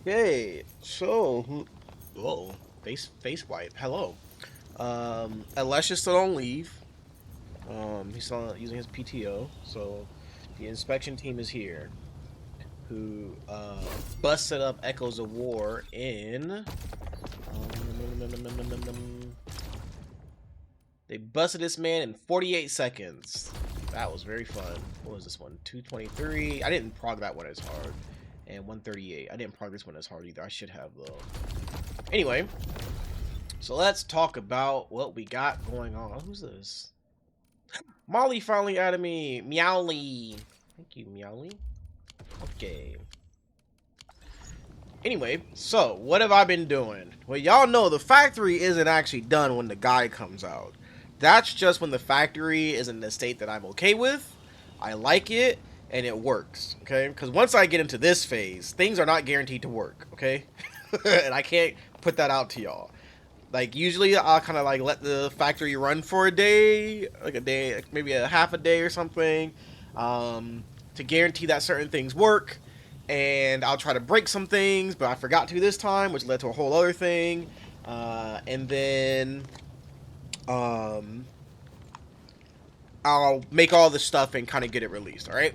Okay, so whoa, face wipe. Hello. Alessia still on leave. He's still using his PTO. So the inspection team is here, who busted up Echoes of War in. They busted this man in 48 seconds. That was very fun. What was this one? 223. I didn't prog that one as hard. And 138. I didn't prog this one as hard either. I should have though. Anyway, so let's talk about what we got going on. Who's this? Molly finally added me. Meowly. Thank you, Meowly. Okay. Anyway, so what have I been doing? Well, y'all know the factory isn't actually done when the guy comes out. That's just when the factory is in the state that I'm okay with. I like it, and it works, okay? Because once I get into this phase, things are not guaranteed to work, okay? And I can't put that out to y'all. Like, usually I'll kind of like let the factory run for a day, like a day, like maybe a half a day or something, to guarantee that certain things work. And I'll try to break some things, but I forgot to this time, which led to a whole other thing. And then um, I'll make all this stuff and kind of get it released, all right?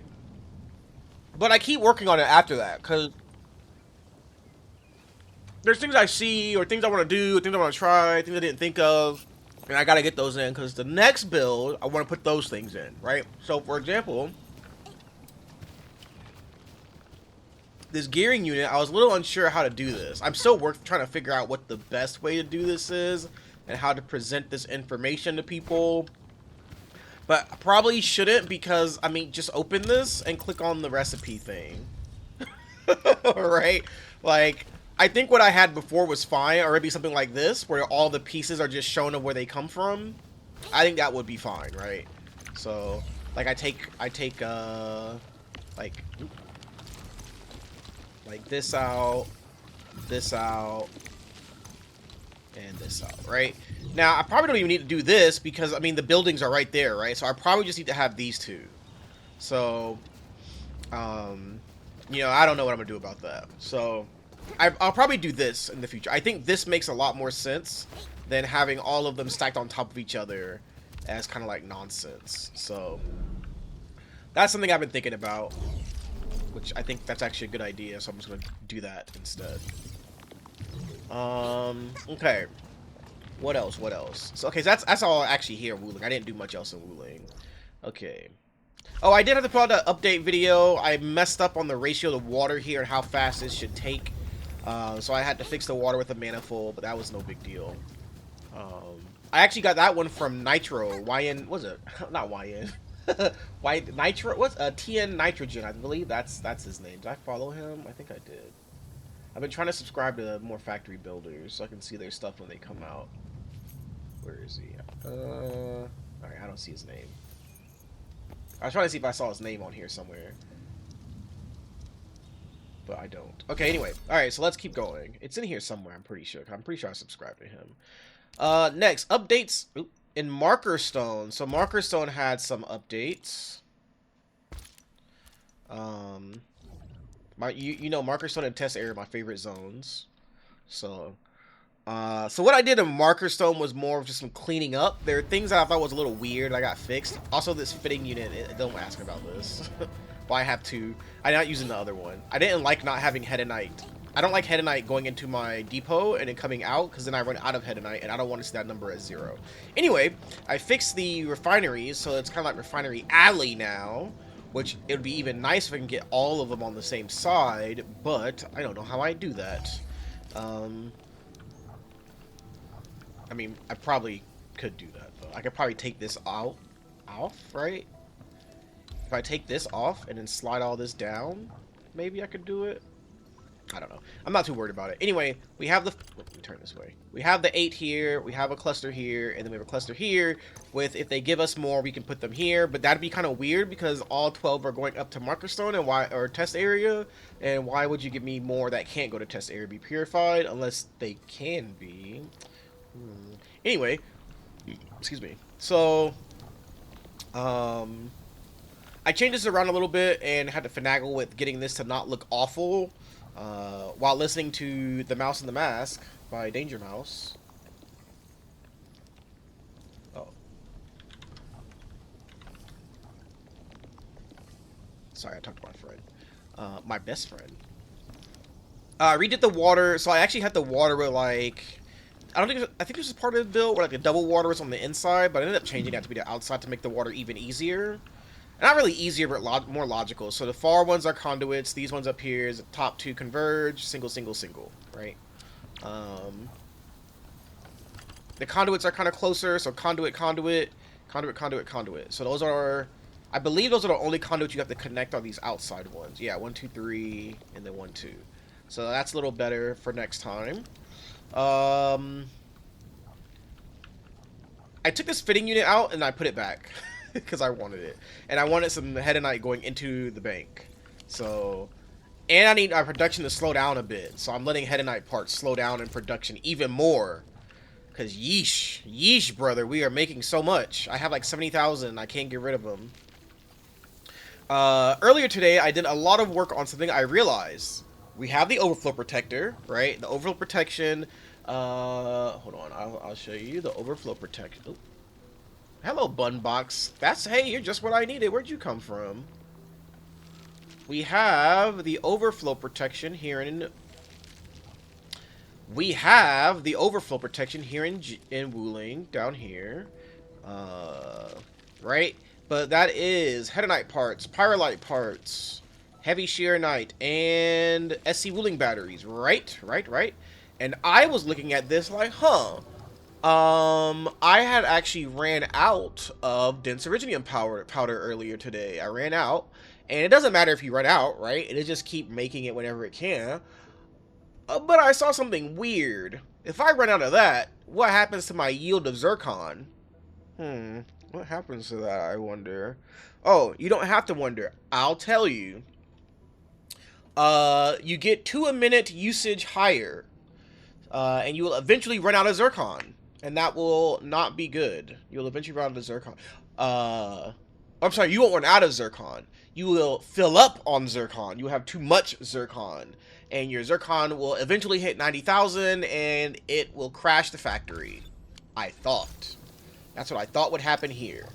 But I keep working on it after that, because there's things I see, or things I want to do, things I want to try, things I didn't think of, and I gotta get those in because the next build I want to put those things in, right? So, for example, this gearing unit, I was a little unsure how to do this. I'm still trying to figure out what the best way to do this is and how to present this information to people. But I probably shouldn't because, I mean, just open this and click on the recipe thing. Right? Like, I think what I had before was fine, or maybe something like this, where all the pieces are just shown of where they come from. I think that would be fine, right? So, like, like, like this out, and this out, right? Now, I probably don't even need to do this because, I mean, the buildings are right there, right? So I probably just need to have these two. So, um, I don't know what I'm gonna do about that. So, I'll probably do this in the future. I think this makes a lot more sense than having all of them stacked on top of each other as kind of like nonsense. So, that's something I've been thinking about, which I think that's actually a good idea. So I'm just gonna do that instead. Okay. What else? What else? So, okay, so that's all actually here in Wuling. I didn't do much else in Wuling. Okay. Oh, I did have to put out an update video. I messed up on the ratio of water here and how fast this should take. So I had to fix the water with a manifold, but that was no big deal. I actually got that one from Nitro. YN, was it? Not YN. Why Nitro? What's TN Nitrogen? I believe that's his name. Did I follow him? I think I did. I've been trying to subscribe to more factory builders so I can see their stuff when they come out. Where is he? Alright, I don't see his name. I was trying to see if I saw his name on here somewhere, but I don't. Okay, anyway. Alright, so let's keep going. It's in here somewhere, I'm pretty sure. I'm pretty sure I subscribed to him. Next, updates in Marker Stone. So Marker Stone had some updates. You know, Marker Stone and Test Area are my favorite zones. So so what I did in Marker Stone was more of just some cleaning up. There are things that I thought was a little weird I got fixed. Also, this fitting unit, don't ask about this. Well, I have two. I'm not using the other one. I didn't like not having Hedonite. I don't like Hedonite going into my depot and then coming out because then I run out of Hedonite and I don't want to see that number as 0. Anyway, I fixed the refineries, so it's kind of like Refinery Alley now, which it would be even nice if I can get all of them on the same side, but I don't know how I do that. I mean, I probably could do that, though. I could probably take this off, right? If I take this off and then slide all this down, maybe I could do it. I don't know. I'm not too worried about it. Anyway, we have the... Let me turn this way. We have the 8 here, we have a cluster here, and then we have a cluster here with, if they give us more, we can put them here. But that'd be kind of weird because all 12 are going up to Marker Stone and or test area. And why would you give me more that can't go to test area be purified unless they can be? Anyway, excuse me. So, I changed this around a little bit and had to finagle with getting this to not look awful. while listening to The Mouse and the Mask by Danger Mouse. Oh. Sorry, I talked to my friend. My best friend. I redid the water, so I actually had the water with, like... I think this is part of the build where, like, the double water was on the inside, but I ended up changing that to be the outside to make the water even easier. Not really easier, but more logical. So the far ones are conduits. These ones up here is the top two converge. Single, single, single. Right? The conduits are kind of closer. So conduit, conduit, conduit, conduit, conduit. So those are... I believe those are the only conduits you have to connect on these outside ones. Yeah, 1, 2, 3, and then 1, 2. So that's a little better for next time. I took this fitting unit out and I put it back. Because I wanted it. And I wanted some headonite going into the bank. So... And I need our production to slow down a bit. So I'm letting headonite parts slow down in production even more. Because yeesh. Yeesh, brother. We are making so much. I have like 70,000. I can't get rid of them. Earlier today, I did a lot of work on something I realized. We have the overflow protector, right? The overflow protection. Hold on. I'll show you the overflow protection. Oh. Hello, Bunbox. Hey, you're just what I needed. Where'd you come from? We have the overflow protection here in... We have the overflow protection here in Yinglung, down here. Right? But that is headonite parts, pyrolite parts, heavy shearnite, and SC Yinglung batteries. Right? Right? And I was looking at this like, huh... I had actually ran out of dense iridium powder earlier today. I ran out, and it doesn't matter if you run out, right? It'll just keep making it whenever it can. But I saw something weird. If I run out of that, what happens to my yield of zircon? What happens to that, I wonder? Oh, you don't have to wonder. I'll tell you. You get 2 a minute usage higher, and you will eventually run out of zircon. And that will not be good. You'll eventually run out of zircon. I'm sorry, you won't run out of zircon. You will fill up on zircon. You will have too much zircon. And your zircon will eventually hit 90,000 and it will crash the factory. I thought. That's what I thought would happen here.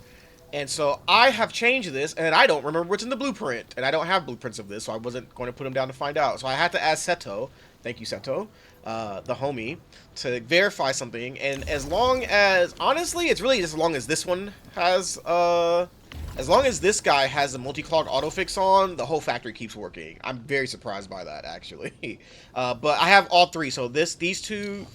And so I have changed this, and I don't remember what's in the blueprint. And I don't have blueprints of this, so I wasn't going to put them down to find out. So I had to ask Seto, thank you Seto, the homie, to verify something. And as long as, honestly, it's really as long as this one has, as long as this guy has a multi-clog autofix on, the whole factory keeps working. I'm very surprised by that, actually. But I have all three. So these two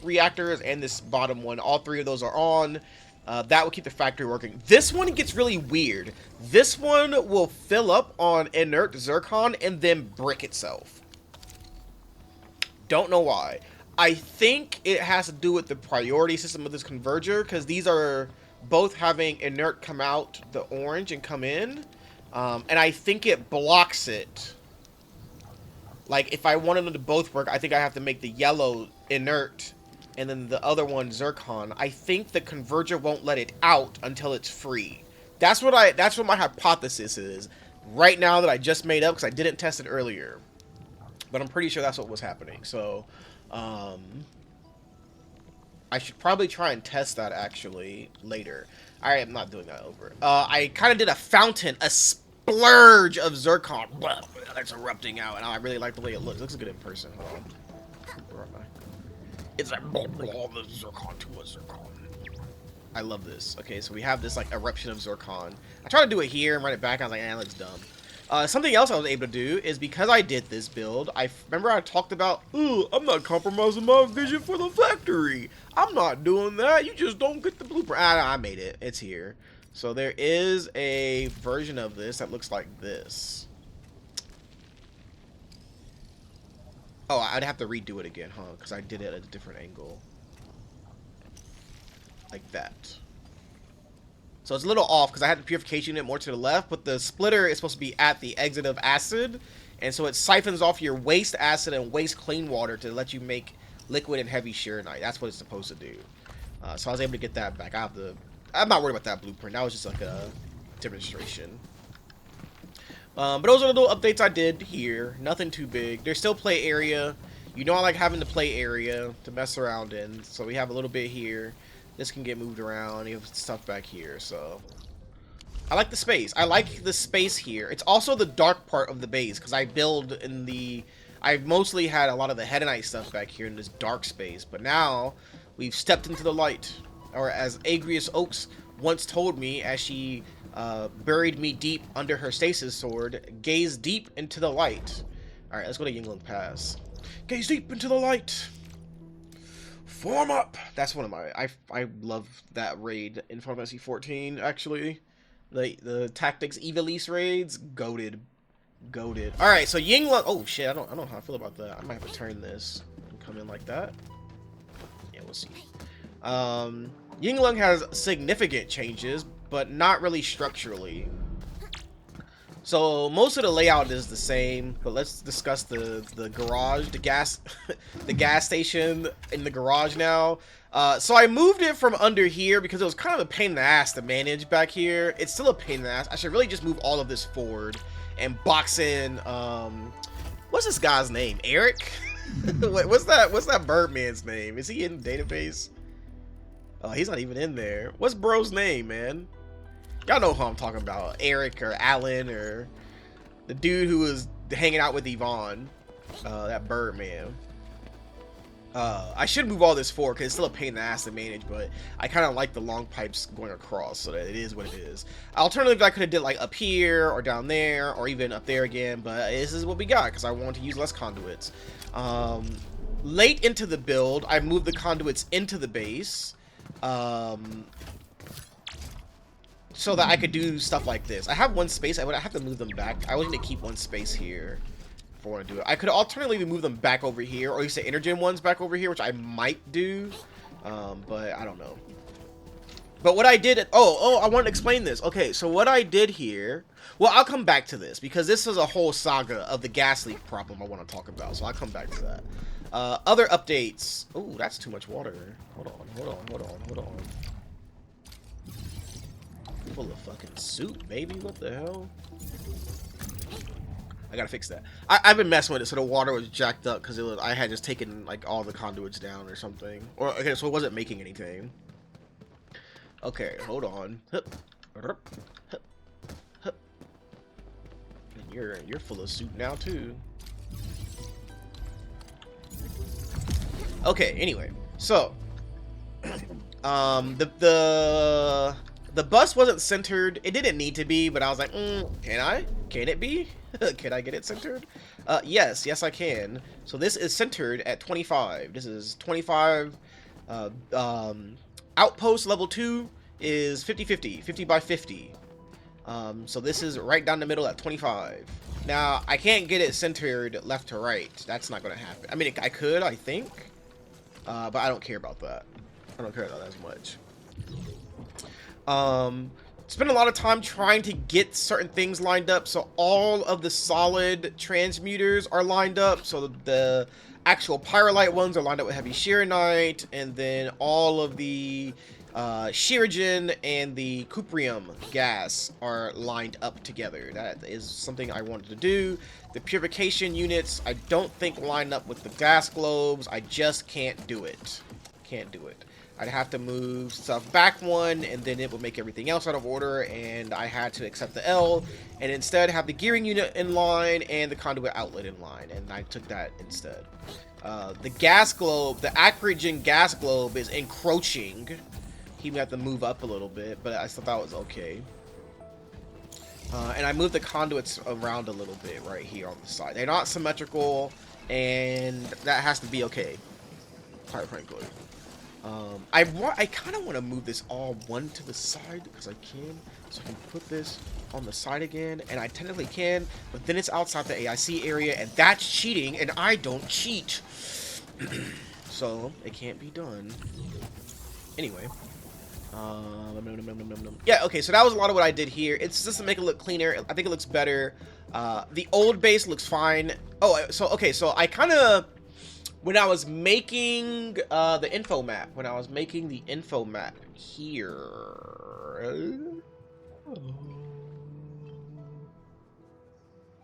reactors and this bottom one, all three of those are on. That will keep the factory working. This one gets really weird. This one will fill up on inert zircon and then brick itself. Don't know why. I think it has to do with the priority system of this converger, because these are both having inert come out the orange and come in. And I think it blocks it. Like, if I wanted them to both work, I think I have to make the yellow inert and then the other one zircon. I think the converger won't let it out until it's free. That's what my hypothesis is right now that I just made up, because I didn't test it earlier. But I'm pretty sure that's what was happening. So I should probably try and test that actually later. I am not doing that over. I kind of did a fountain, a splurge of zircon. That's erupting out, and I really like the way it looks. It looks good in person. Hold on. Where am I? It's like blah, blah, the zircon to a zircon. I love this. Okay, so we have this like eruption of zircon. I tried to do it here and run it back. I was like, that looks dumb. Something else I was able to do is, because I did this build, I remember I talked about, ooh, I'm not compromising my vision for the factory. I'm not doing that. You just don't get the blueprint. I made it. It's here. So there is a version of this that looks like this. Oh, I'd have to redo it again, huh? Because I did it at a different angle. Like that. So it's a little off because I had the purification unit more to the left, but the splitter is supposed to be at the exit of acid, and so it siphons off your waste acid and waste clean water to let you make liquid and heavy shearnite. That's what it's supposed to do. So I was able to get that back. I'm not worried about that blueprint. That was just like a demonstration. But those are the little updates I did here. Nothing too big. There's still play area. You know I like having the play area to mess around in. So we have a little bit here. This can get moved around. You have stuff back here, so... I like the space. I like the space here. It's also the dark part of the base, because I build in the... I've mostly had a lot of the Hedonite stuff back here in this dark space, but now we've stepped into the light. Or as Agrius Oaks once told me, as she buried me deep under her stasis sword, gaze deep into the light. Alright, let's go to Yinglung Pass. Gaze deep into the light. Form up. That's one of my... I love that raid in Final Fantasy 14, actually. The Tactics Evilise raids, goated. Alright, so Yinglung... Oh, shit, I don't know how I feel about that. I might have to turn this and come in like that. Yeah, we'll see. Yinglung has significant changes, but not really structurally. So most of the layout is the same, but let's discuss the garage, the gas the gas station in the garage now. So I moved it from under here because it was kind of a pain in the ass to manage back here. It's still a pain in the ass. I should really just move all of this forward and box in what's this guy's name? Eric? What's that Birdman's name? Is he in the database? Oh, he's not even in there. What's bro's name, man? Y'all know who I'm talking about. Eric or Alan or the dude who was hanging out with Yvonne. That Birdman. I should move all this forward because it's still a pain in the ass to manage, but I kind of like the long pipes going across so that it is what it is. Alternatively, I could have did like up here or down there or even up there again, but this is what we got because I want to use less conduits. Late into the build, I moved the conduits into the base. So that I could do stuff like this. I have one space. I would have to move them back. I was going to keep one space here if I want to do it. I could alternatively move them back over here, or at least the Intergen ones back over here, which I might do. But I don't know. But what I did... Oh, I want to explain this. Okay, so what I did here... Well, I'll come back to this, because this is a whole saga of the gas leak problem I want to talk about, so I'll come back to that. Other updates... Oh, that's too much water. Hold on. Full of fucking soup, baby. What the hell? I gotta fix that. I've been messing with it, so the water was jacked up because I had just taken like all the conduits down or something. Or okay, so it wasn't making anything. Okay, hold on. And you're full of soup now too. Okay. Anyway, so the bus wasn't centered. It didn't need to be, but I was like, can it be? Can I get it centered? Yes, I can. So this is centered at 25. This is 25. Outpost level 2 is 50-50, 50 by 50. So this is right down the middle at 25. Now, I can't get it centered left to right. That's not going to happen. I mean, I could, I think. But I don't care about that. I don't care about that as much. Spent a lot of time trying to get certain things lined up, so all of the solid transmuters are lined up, so the actual pyrolite ones are lined up with heavy shearonite, and then all of the shearogen and the cuprium gas are lined up together. That is something I wanted to do. The purification units I don't think line up with the gas globes. I just can't do it. I'd have to move stuff back one, and then it would make everything else out of order, and I had to accept the L, and instead have the gearing unit in line, and the conduit outlet in line, and I took that instead. The gas globe, the Acrogen gas globe is encroaching. He would have to move up a little bit, but I thought that was okay. And I moved the conduits around a little bit right here on the side. They're not symmetrical, and that has to be okay, quite frankly. I kind of want to move this all one to the side because I can, so I can put this on the side again, and I technically can, but then it's outside the AIC area, and that's cheating, and I don't cheat. So it can't be done. Anyway. Yeah, okay, so that was a lot of what I did here. It's just to make it look cleaner. I think it looks better. The old base looks fine. Oh, so, okay, so I kind of... When I was making the info map, here...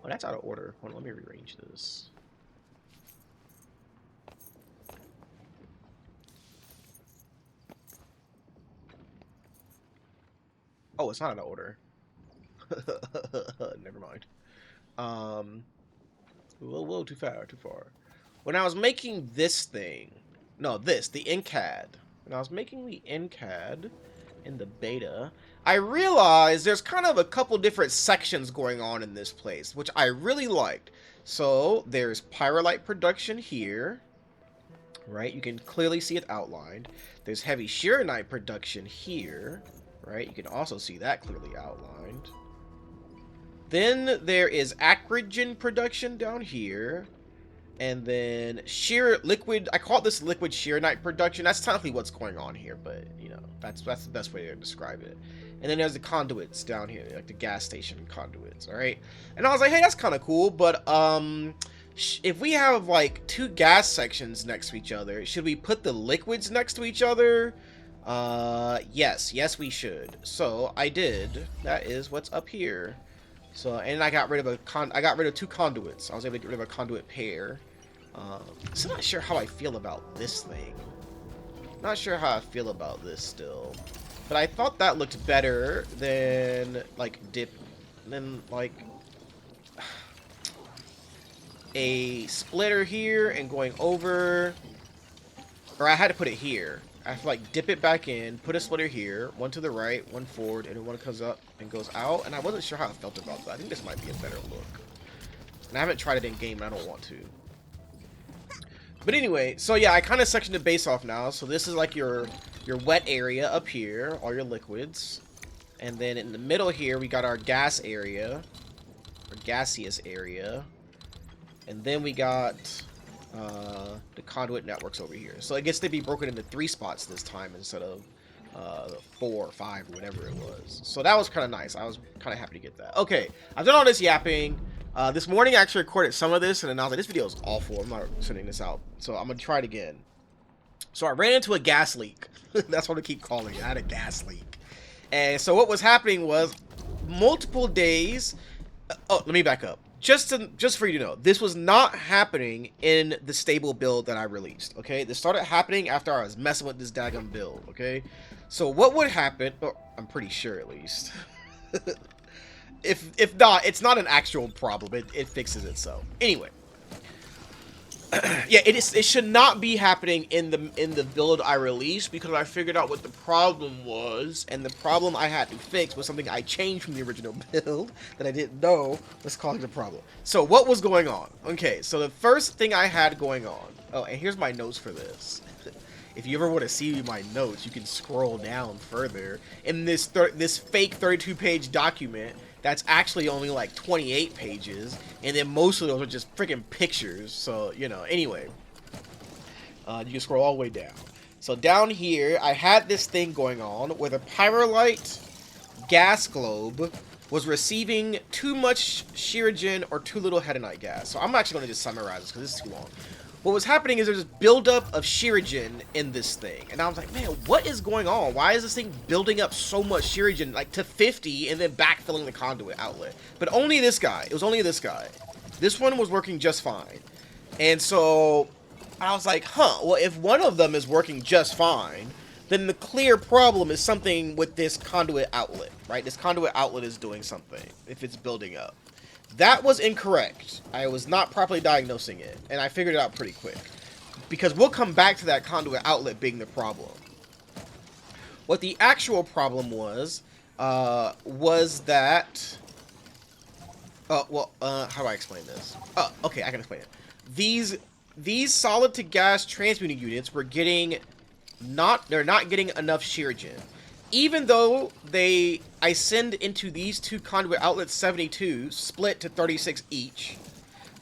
Oh, that's out of order. Hold on, let me rearrange this. Oh, it's not out of order. Never mind. Whoa, too far, too far. When I was making this thing, no, the NCAD. When I was making the NCAD in the beta, I realized there's kind of a couple different sections going on in this place, which I really liked. So there's pyrolite production here, right? You can clearly see it outlined. There's heavy shearonite production here, right? You can also see that clearly outlined. Then there is acrogen production down here. And then liquid, I call this liquid shearonite production. That's technically what's going on here, but, you know, that's the best way to describe it. And then there's the conduits down here, like the gas station conduits, alright? And I was like, hey, that's kind of cool, but, if we have, like, two gas sections next to each other, should we put the liquids next to each other? Yes, we should. So, I did. That is what's up here. So, and I got rid of two conduits. I was able to get rid of a conduit pair. So I'm not sure how I feel about this thing. Not sure how I feel about this still. But I thought that looked better than, like, a splitter here and going over. Or I had to put it here. I have to, like, dip it back in, put a splitter here, one to the right, one forward, and then one comes up and goes out. And I wasn't sure how I felt about that. I think this might be a better look. And I haven't tried it in game, and I don't want to. But anyway, so yeah, I kind of sectioned the base off now. So this is like your wet area up here, all your liquids. And then in the middle here, we got our gas area, or gaseous area. And then we got the conduit networks over here. So it gets to be broken into 3 spots this time instead of 4 or 5 or whatever it was. So that was kind of nice. I was kind of happy to get that. Okay, I've done all this yapping. This morning I actually recorded some of this, and then I was like, this video is awful. I'm not sending this out. So I'm going to try it again. So I ran into a gas leak. That's what I keep calling it. I had a gas leak. And so what was happening was multiple days. Oh, let me back up. Just for you to know, this was not happening in the stable build that I released, okay? This started happening after I was messing with this daggum build, okay? So what would happen, oh, I'm pretty sure at least. If not, it's not an actual problem. It fixes itself. Anyway. Yeah, it should not be happening in the build I released, because I figured out what the problem was, and the problem I had to fix was something I changed from the original build that I didn't know was causing the problem. So what was going on? Okay, so the first thing I had going on. Oh, and here's my notes for this. If you ever want to see my notes, you can scroll down further in this fake 32-page document. That's actually only like 28 pages, and then most of those are just freaking pictures. So, you know, anyway, you can scroll all the way down. So down here, I had this thing going on where the pyrolite gas globe was receiving too much shearogen or too little hedanite gas. So I'm actually going to just summarize this because this is too long. What was happening is there's this buildup of shearogen in this thing. And I was like, man, what is going on? Why is this thing building up so much shearogen, like to 50, and then backfilling the conduit outlet? But only this guy. It was only this guy. This one was working just fine. And so I was like, huh, well, if one of them is working just fine, then the clear problem is something with this conduit outlet, right? This conduit outlet is doing something if it's building up. That was incorrect. I was not properly diagnosing it, and I figured it out pretty quick. Because we'll come back to that conduit outlet being the problem. What the actual problem was that... how do I explain this? Oh, okay, I can explain it. These solid-to-gas transmuting units were they're not getting enough shearogen. Even though I send into these two conduit outlets 72, split to 36 each,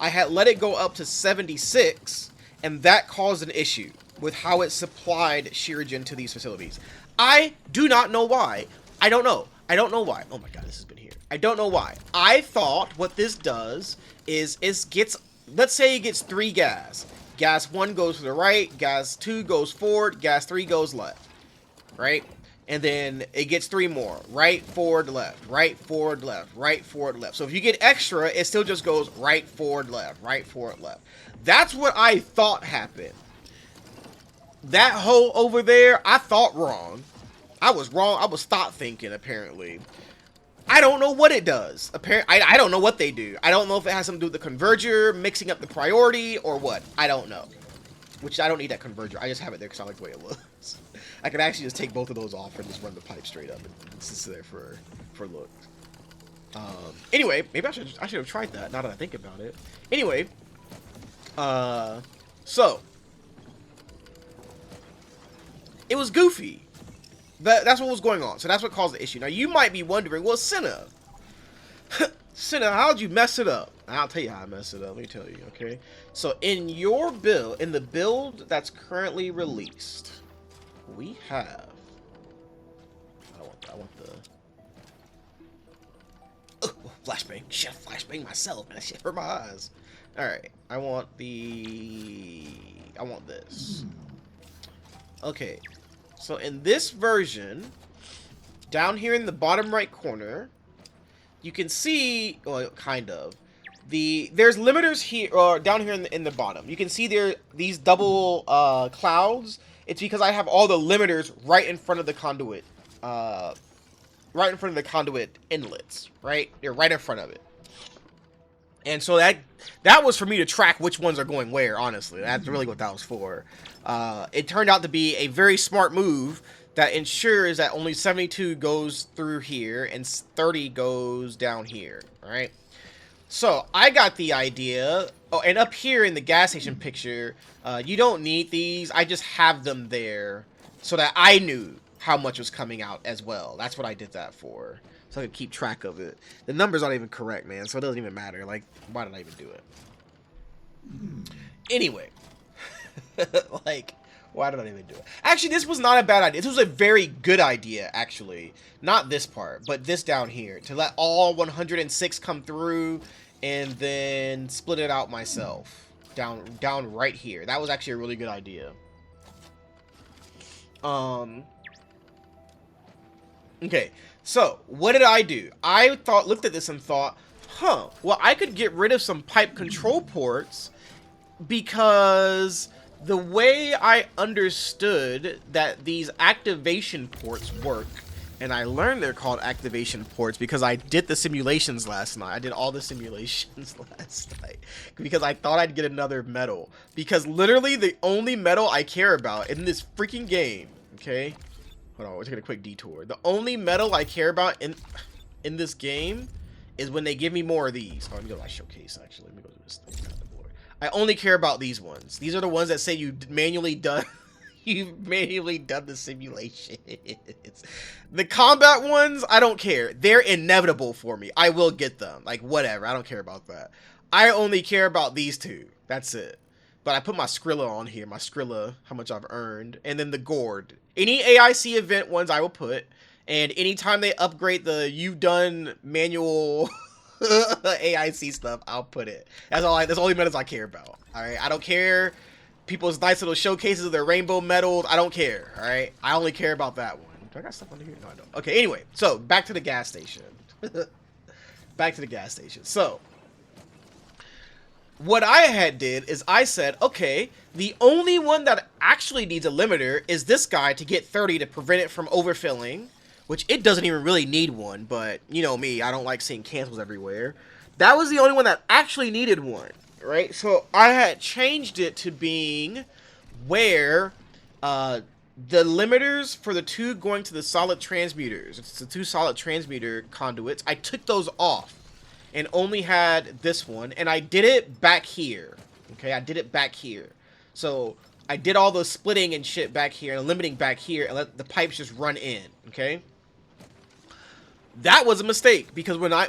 I had let it go up to 76, and that caused an issue with how it supplied shearogen to these facilities. I do not know why. I don't know. I don't know why. Oh my god, this has been here. I don't know why. I thought what this does is gets, let's say it gets 3 gas. Gas 1 goes to the right, gas 2 goes forward, gas 3 goes left. Right? And then it gets 3 more. Right, forward, left. Right, forward, left. Right, forward, left. So if you get extra, it still just goes right, forward, left. Right, forward, left. That's what I thought happened. That hole over there, I thought wrong. I was wrong. I was thought thinking, apparently. I don't know what it does. I don't know what they do. I don't know if it has something to do with the converger, mixing up the priority, or what. I don't know. Which, I don't need that converger. I just have it there because I like the way it looks. I could actually just take both of those off and just run the pipe straight up and sit there for look. Anyway, maybe I should have tried that now that I think about it. Anyway, so it was goofy. That's what was going on. So that's what caused the issue. Now you might be wondering, well, Senna, Senna, how'd you mess it up? I'll tell you how I messed it up. Let me tell you, okay? So in your build, in the build that's currently released, we have. I want the. Oh, flashbang! Shit, flashbang myself, man. That shit hurt my eyes. All right, I want this. Okay, so in this version, down here in the bottom right corner, you can see, well, kind of. There's limiters here, or down here in the bottom. You can see these double clouds. It's because I have all the limiters right in front of the conduit, right in front of the conduit inlets. Right, they're right in front of it. And so that was for me to track which ones are going where. Honestly, that's really what that was for. It turned out to be a very smart move that ensures that only 72 goes through here and 30 goes down here. All right. So I got the idea. Oh, and up here in the gas station picture, you don't need these. I just have them there so that I knew how much was coming out as well. That's what I did that for. So I could keep track of it. The numbers aren't even correct, man. So it doesn't even matter. Like, why did I even do it? Anyway. Like, why did I even do it? Actually, this was not a bad idea. This was a very good idea, actually. Not this part, but this down here. To let all 106 come through and then split it out myself. Down right here. That was actually a really good idea. Okay, so what did I do? I looked at this and thought, huh, well, I could get rid of some pipe control ports because the way I understood that these activation ports work, and I learned they're called activation ports because I did the simulations last night. I did all the simulations last night because I thought I'd get another medal. Because literally the only medal I care about in this freaking game, okay? Hold on, we're taking a quick detour. The only medal I care about in this game is when they give me more of these. Oh, let me go to my showcase, actually. Let me go to this thing. I only care about these ones. These are the ones that say you manually done the simulation. The combat ones, I don't care. They're inevitable for me. I will get them. Like, whatever. I don't care about that. I only care about these two. That's it. But I put my Skrilla on here. My Skrilla, how much I've earned. And then the Gourd. Any AIC event ones I will put. And anytime they upgrade the you've done manual AIC stuff, I'll put it. That's the only medals I care about. Alright. I don't care people's nice little showcases of their rainbow medals. I don't care. Alright. I only care about that one. Do I got stuff under here? No, I don't. Okay, anyway. So back to the gas station. Back to the gas station. So what I had did is I said, okay, the only one that actually needs a limiter is this guy to get 30 to prevent it from overfilling, which it doesn't even really need one, but you know me, I don't like seeing cancels everywhere. That was the only one that actually needed one, right? So I had changed it to being where the limiters for the two going to the solid transmuters, it's the two solid transmuter conduits, I took those off. And only had this one, and I did it back here. Okay, I did it back here. So I did all the splitting and shit back here, and limiting back here, and let the pipes just run in. Okay, that was a mistake because when I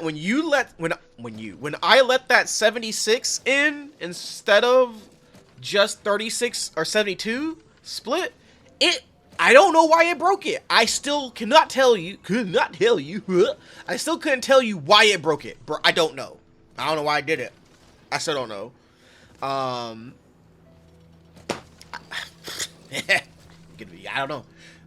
let that 76 in instead of just 36 or 72 split, I don't know why it broke it. I still cannot tell you. I still couldn't tell you why it broke it. Bro, I don't know. I don't know why I did it. I still don't know. I don't know.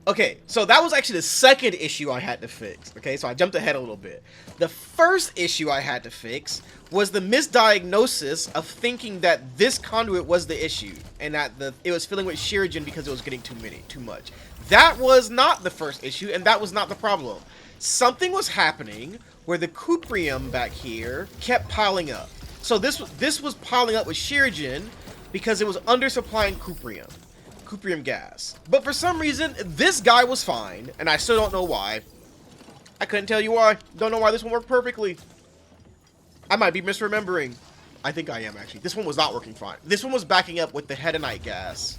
Okay, so that was actually the second issue I had to fix. Okay, so I jumped ahead a little bit. The first issue I had to fix was the misdiagnosis of thinking that this conduit was the issue, and that it was filling with Shirigen because it was getting too much. That was not the first issue, and that was not the problem. Something was happening where the cuprium back here kept piling up. So this was piling up with Shirigen because it was undersupplying cuprium gas. But for some reason, this guy was fine, and I still don't know why. I couldn't tell you why. Don't know why this one worked perfectly. I might be misremembering. I think I am, actually. This one was not working fine. This one was backing up with the hedanite gas.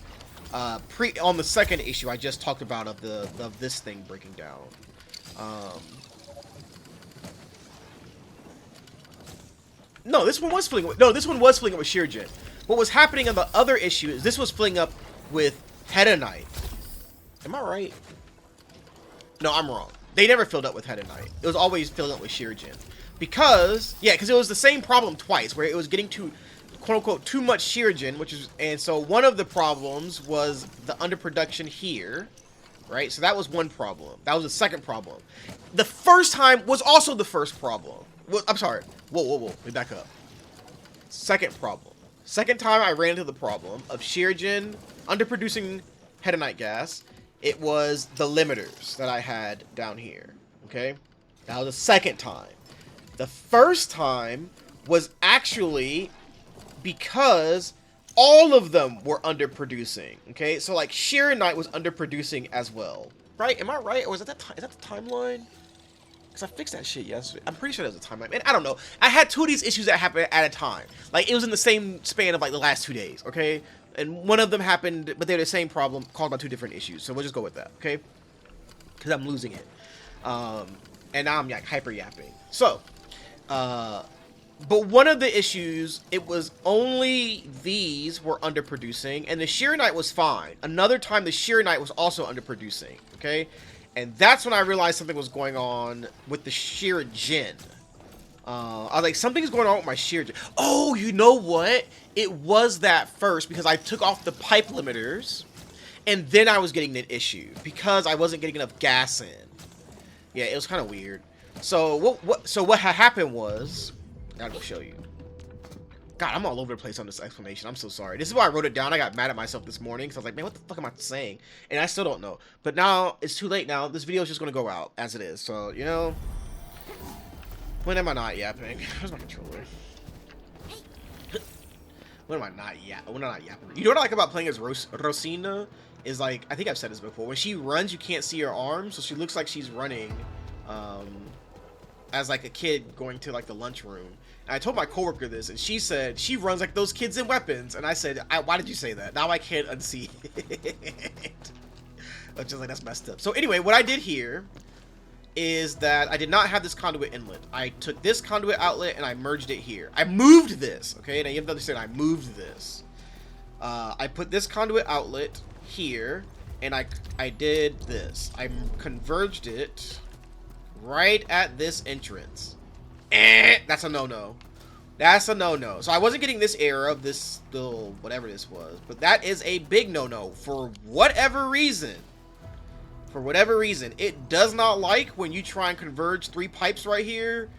On the second issue I just talked about of this thing breaking down. No, this one was filling up. No, this one was filling up with Shirigen. What was happening on the other issue is this was filling up with hedanite. Am I right? No, I'm wrong. They never filled up with hedanite. It was always filling up with Shirigen. Because it was the same problem twice, where it was getting quote-unquote too much Shirigen, and so one of the problems was the underproduction here, right? So that was one problem. That was the second problem. The first time was also the first problem. Well, I'm sorry. Whoa. Let me back up. Second problem. Second time I ran into the problem of Shirigen underproducing hedanite gas. It was the limiters that I had down here. Okay? That was the second time. The first time was actually because all of them were underproducing. Okay? So like Shirinite was underproducing as well. Right? Am I right? Or is that the timeline? Because I fixed that shit yesterday. I'm pretty sure there's a timeline. And I don't know. I had two of these issues that happened at a time. Like, it was in the same span of, like, the last 2 days, okay? And one of them happened, but they're the same problem, caused by two different issues. So we'll just go with that, okay? Because I'm losing it. And now I'm, like, hyper yapping. So, but one of the issues, it was only these were underproducing, and the Shirinite was fine. Another time, the Shirinite was also underproducing, okay? And that's when I realized something was going on with the Shirigen. I was like, something's going on with my Shirigen. Oh, you know what? It was that first because I took off the pipe limiters, and then I was getting an issue because I wasn't getting enough gas in. Yeah, it was kind of weird. So what had happened was, I gotta go show you. God, I'm all over the place on this explanation. I'm so sorry. This is why I wrote it down. I got mad at myself this morning because I was like, man, what the fuck am I saying? And I still don't know. But now, it's too late now. This video is just going to go out as it is. So, you know, when am I not yapping? Where's my controller? When am I not yapping? When am I not yapping? You know what I like about playing as Rosina? Is like, I think I've said this before. When she runs, you can't see her arms. So she looks like she's running as like a kid going to like the lunchroom. And I told my coworker this, and she said she runs like those kids in Weapons. And I said, why did you say that? Now I can't unsee it. Which is like, that's messed up. So anyway, what I did here is that I did not have this conduit inlet. I took this conduit outlet and I merged it here. I moved this, okay? Now you have to understand, I moved this. I put this conduit outlet here, and I did this. I converged it right at this entrance. That's a no-no. That's a no-no. So I wasn't getting this error of this little whatever this was, but that is a big no-no for whatever reason. For whatever reason, it does not like when you try and converge 3 pipes right here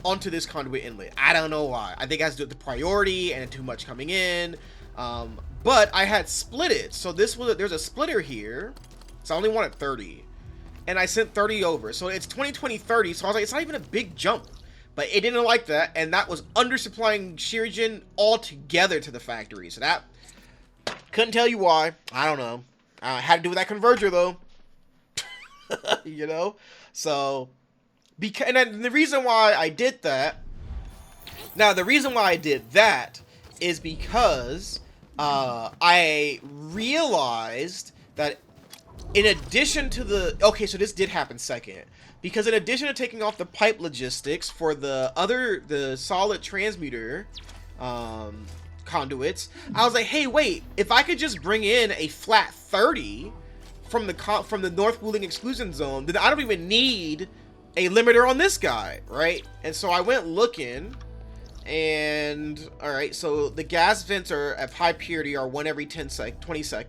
onto this conduit inlet. I don't know why. I think it has to do with the priority and too much coming in. But I had split it. So there's a splitter here. So I only wanted 30. And I sent 30 over. So it's 20/20/30. So I was like, it's not even a big jump. But it didn't like that. And that was undersupplying Shirigen altogether to the factory. So that, couldn't tell you why. I don't know. Had to do with that converger though. You know? So, and then the reason why I did that, now the reason why I did that is because I realized that in addition to the, okay, so this did happen second, because in addition to taking off the pipe logistics for the solid transmuter conduits, I was like, hey, wait, if I could just bring in a flat 30 from the North Wuling exclusion zone, then I don't even need a limiter on this guy, right? And so I went looking, and all right, so the gas vents are of high purity are 1 every 20 sec.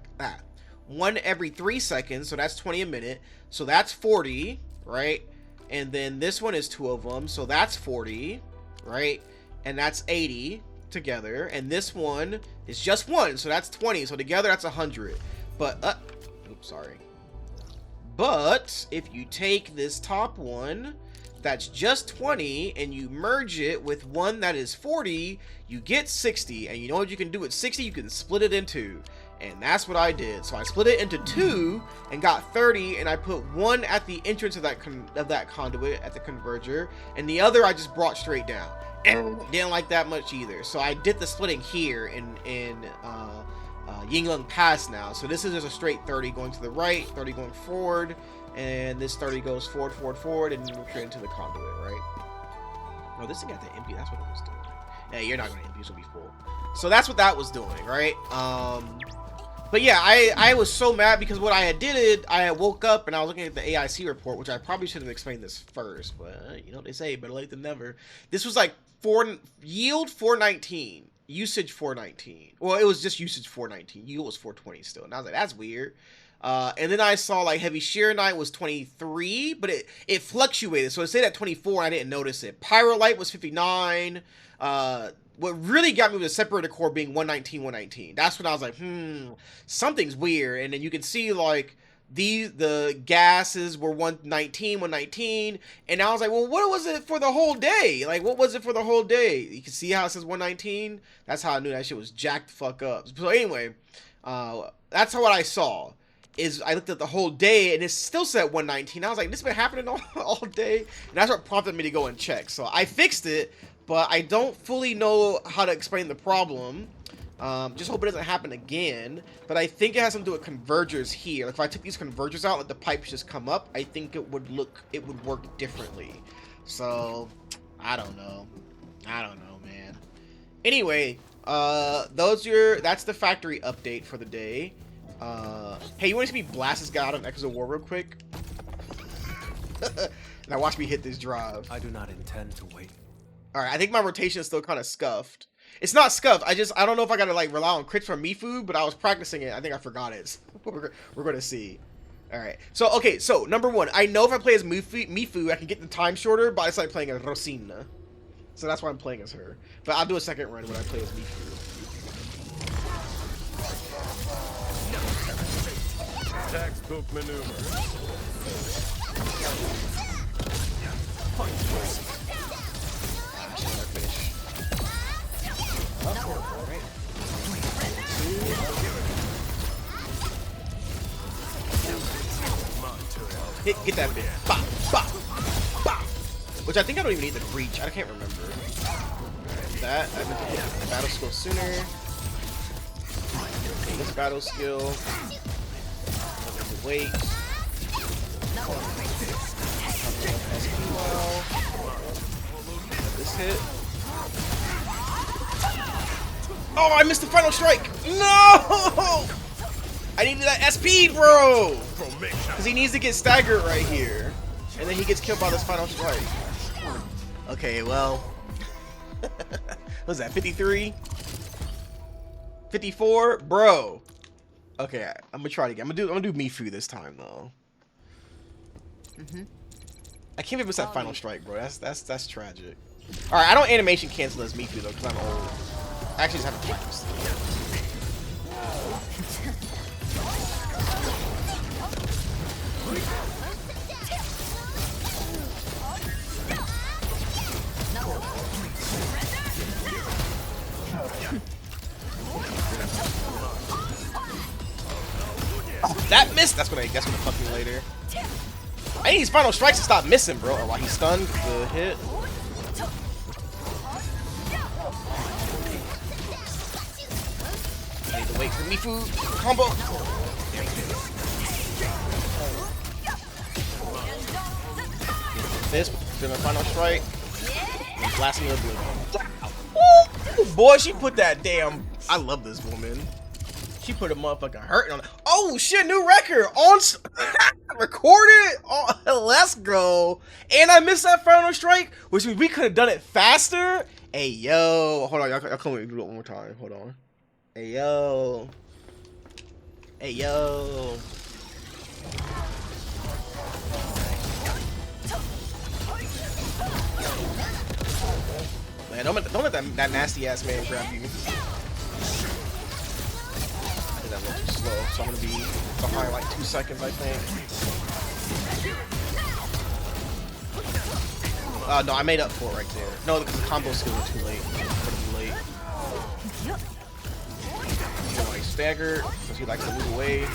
one every 3 seconds, so that's 20 a minute. So that's 40, right? And then this one is 2 of them, so that's 40, right? And that's 80 together. And this one is just 1, so that's 20. So together that's 100. But oops, sorry. But if you take this top one that's just 20 and you merge it with one that is 40, you get 60. And you know what you can do with 60? You can split it in 2. And that's what I did. So I split it into 2 and got 30, and I put one at the entrance of that conduit at the converger, and the other I just brought straight down. And didn't like that much either. So I did the splitting here in Yinglung Pass now. So this is just a straight 30 going to the right, 30 going forward, and this 30 goes forward, and move straight into the conduit, right? Oh, this thing got the empty. That's what it was doing. Hey, you're not going to empty, so be full. So that's what that was doing, right? But yeah, I was so mad because what I had woke up and I was looking at the AIC report, which I probably should have explained this first, but you know what they say, better late than never. This was like yield 419, usage 419. Well, it was just usage 419. Yield was 420 still, and I was like, that's weird. And then I saw like heavy shear night was 23, but it fluctuated. So it stayed at 24 and I didn't notice it. Pyro light was 59. What really got me was the separator core being 119. That's when I was like, something's weird. And then you can see like the gases were 119, and I was like, well, what was it for the whole day? Like, what was it for the whole day? You can see how it says 119. That's how I knew that shit was jacked the fuck up. So anyway, that's what I saw. Is I looked at the whole day and it still said 119. I was like, this has been happening all day, and that's what prompted me to go and check. So I fixed it, but I don't fully know how to explain the problem. Just hope it doesn't happen again. But I think it has something to do with convergers here. Like if I took these convergers out, let the pipes just come up, I think it would work differently. So I don't know, man. Anyway, that's the factory update for the day. Hey, you want to see me blast this guy out on Echoes of War real quick? Now watch me hit this drive. I do not intend to wait. Alright, I think my rotation is still kind of scuffed. It's not scuffed, I don't know if I gotta like rely on crits from Mifu, but I was practicing it. I think I forgot it. We're gonna see. Alright, so number 1, I know if I play as Mifu, I can get the time shorter, but I started playing as Rosina. So that's why I'm playing as her. But I'll do a second run when I play as Mifu. Textbook maneuver. Get that bit. Bop, bop, bop. Which I think I don't even need the breach. I can't remember. That I meant to hit the battle skill sooner. Okay, this battle skill. Wait. This hit. Oh, I missed the final strike. No! I needed that SP, bro. Because he needs to get staggered right here. And then he gets killed by this final strike. Okay, well. What was that, 53? 54? Bro. Okay, I'm gonna try it again. I'm gonna do Mifu this time though. I can't believe it's that final strike, bro. That's tragic. All right, I don't animation cancel as Mifu though, because I'm old. I actually just haven't practiced. Oh, that missed. That's gonna fuck me later. I need these final strikes to stop missing, bro. Or while he's stunned, the hit. I need to wait for Mifu combo. This is my final strike. And blasting the blue. Ooh, boy, she put that damn. I love this woman. She put a motherfucking hurting on it. Oh shit, new record on recorded. Oh, let's go. And I missed that final strike, which means we could have done it faster. Hey yo, hold on, y'all come with me, do it one more time. Hold on. Hey yo. Hey, yo. Man, don't let that nasty ass man grab you. I did that a little too slow, so I'm gonna be behind like 2 seconds, I think. No, I made up for it right there. No, because the combo skills were too late. Pretty late. You know, he staggered because he likes to move away. I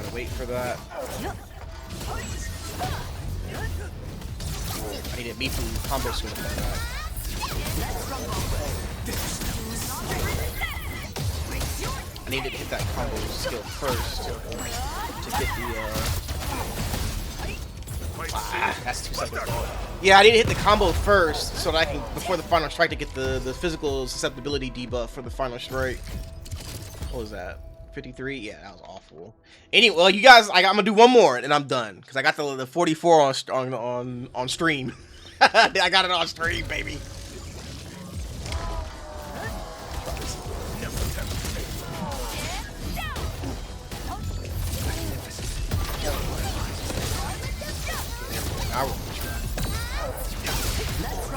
gotta wait for that. I needed me from combo skill for that. I needed to hit that combo skill first to get the that's 2 seconds long. Yeah, I need to hit the combo first so that I can, before the final strike, to get the physical susceptibility debuff for the final strike. What was that? 53? Yeah, that was awful. Anyway, well, you guys, I'm gonna do one more and I'm done because I got the 44 on stream. I got it on stream, baby.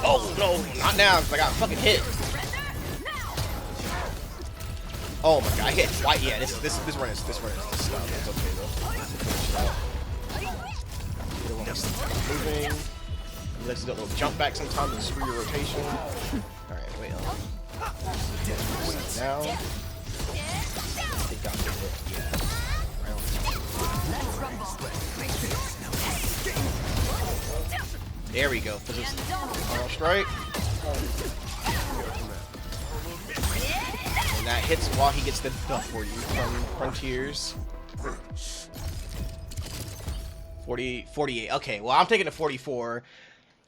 Oh no, not now, because I got fucking hit. Oh my god, I hit twice. Yeah, this run is stuff. It's okay though. Moving. Let's do a little jump back sometimes and screw your rotation. Alright, wait up. Now. I think I did it. Yeah. There we go. Final strike. And that hits while he gets the buff for you from Frontiers. 48. Okay, well, I'm taking the 44.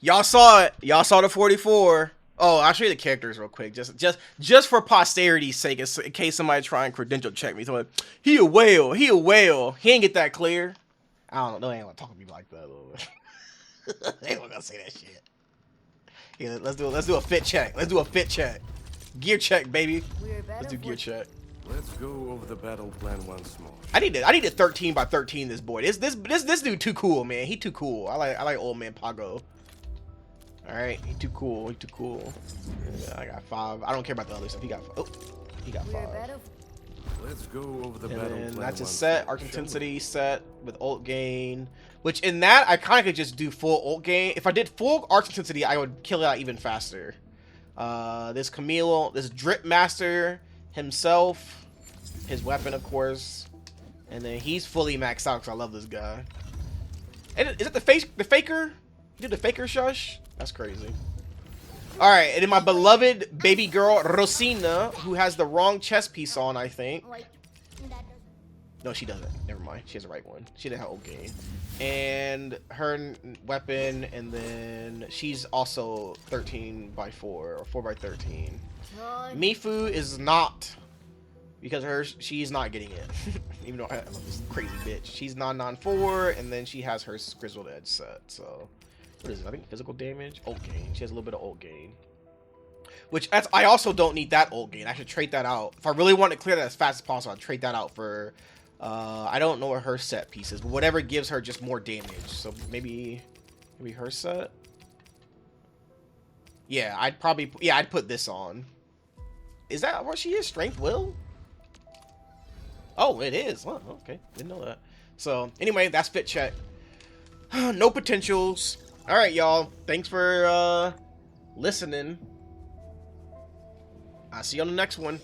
Y'all saw it. Y'all saw the 44. Oh, I'll show you the characters real quick. Just for posterity's sake, in case somebody try and credential check me. So, he a whale. He a whale. He ain't get that clear. I don't know. They ain't gonna talk to me like that. They ain't gonna say that shit. Yeah, let's do a fit check. Let's do a fit check. Gear check, baby. Let's do gear check. Let's go over the battle plan once more. I need a 13 by 13 this boy. This dude too cool, man. He too cool. I like old man Pago. Alright, he too cool. He too cool. Yeah, I got 5. I don't care about the other stuff. He got 5. Let's go over the And battle then plan that's a once set, more, arc intensity set with ult gain. Which in that I kinda could just do full ult gain. If I did full arc intensity, I would kill it out even faster. This Camille, this Drip Master himself, his weapon of course. And then he's fully maxed out because I love this guy. And is it the faker? You did the faker shush? That's crazy. Alright, and then my beloved baby girl, Rosina, who has the wrong chest piece on, I think. No, she doesn't. Never mind. She has the right one. She didn't have ult gain. And her weapon, and then she's also 13 by 4, or 4 by 13. Mifu is not, because she's not getting it. Even though I love this crazy bitch. She's 994, and then she has her Grizzled Edge set, so... What is it? I think physical damage, ult gain. She has a little bit of ult gain, which I also don't need that ult gain. I should trade that out if I really want to clear that as fast as possible. I'll trade that out for I don't know what her set piece is, but whatever gives her just more damage. So maybe her set. Yeah, I'd put this on. Is that what she is? Strength will? Oh, it is. Oh, okay, didn't know that. So anyway, that's fit check. No potentials. All right, y'all. Thanks for listening. I'll see you on the next one.